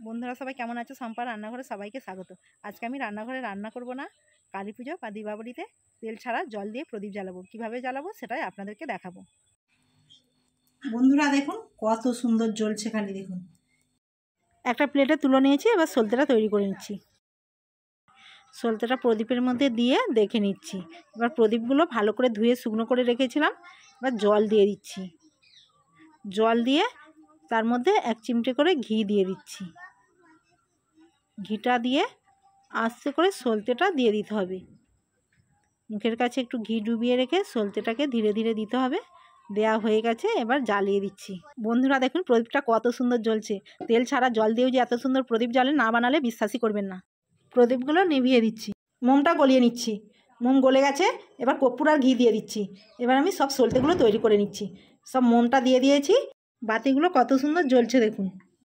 বন্ধুরা সবাই কেমন আছো? সম্পা রান্নাঘরে সবাইকে স্বাগত। আজকে আমি রান্নাঘরে রান্না করব না, কালী পুজো বা দীপাবলিতে তেল ছাড়া জল দিয়ে প্রদীপ জ্বালাবো। কিভাবে জ্বালাবো সেটাই আপনাদেরকে দেখাবো। বন্ধুরা দেখুন কত সুন্দর জ্বলছে, খালি দেখুন। একটা প্লেটে তুলে নিয়েছি, এবার সলতেটা তৈরি করে নিচ্ছি। সলতেটা প্রদীপের মধ্যে দিয়ে দেখে নিচ্ছি। এবার প্রদীপগুলো ভালো করে ধুয়ে শুকনো করে রেখেছিলাম, এবার জল দিয়ে দিচ্ছি। জল দিয়ে তার মধ্যে 1 চিমটে করে ঘি দিয়ে দিচ্ছি। ঘিটা দিয়ে আস্তে করে সলতেটা দিয়ে দিতে হবে। মুখের কাছে একটু ঘি ডুবিয়ে রেখে সলতেটাকে ধীরে ধীরে দিতে হবে। দেয়া হয়ে গেছে, এবার জ্বালিয়ে দিচ্ছি। বন্ধুরা দেখুন প্রদীপটা কত সুন্দর জ্বলছে। তেল ছাড়া জল দিয়েও যে এত সুন্দর প্রদীপ জ্বলে, না বানালে বিশ্বাসই করবেন না। প্রদীপগুলো নিভিয়ে দিচ্ছি, মোমটা গলিয়ে নিচ্ছি। মোম গলে গেছে, এবার কর্পূর আর ঘি দিয়ে দিচ্ছি। এবার আমি সব সলতেগুলো তৈরি করে নিচ্ছি। সব মোমটা দিয়ে দিয়েছি, বাতিগুলো কত সুন্দর জ্বলছে দেখুন।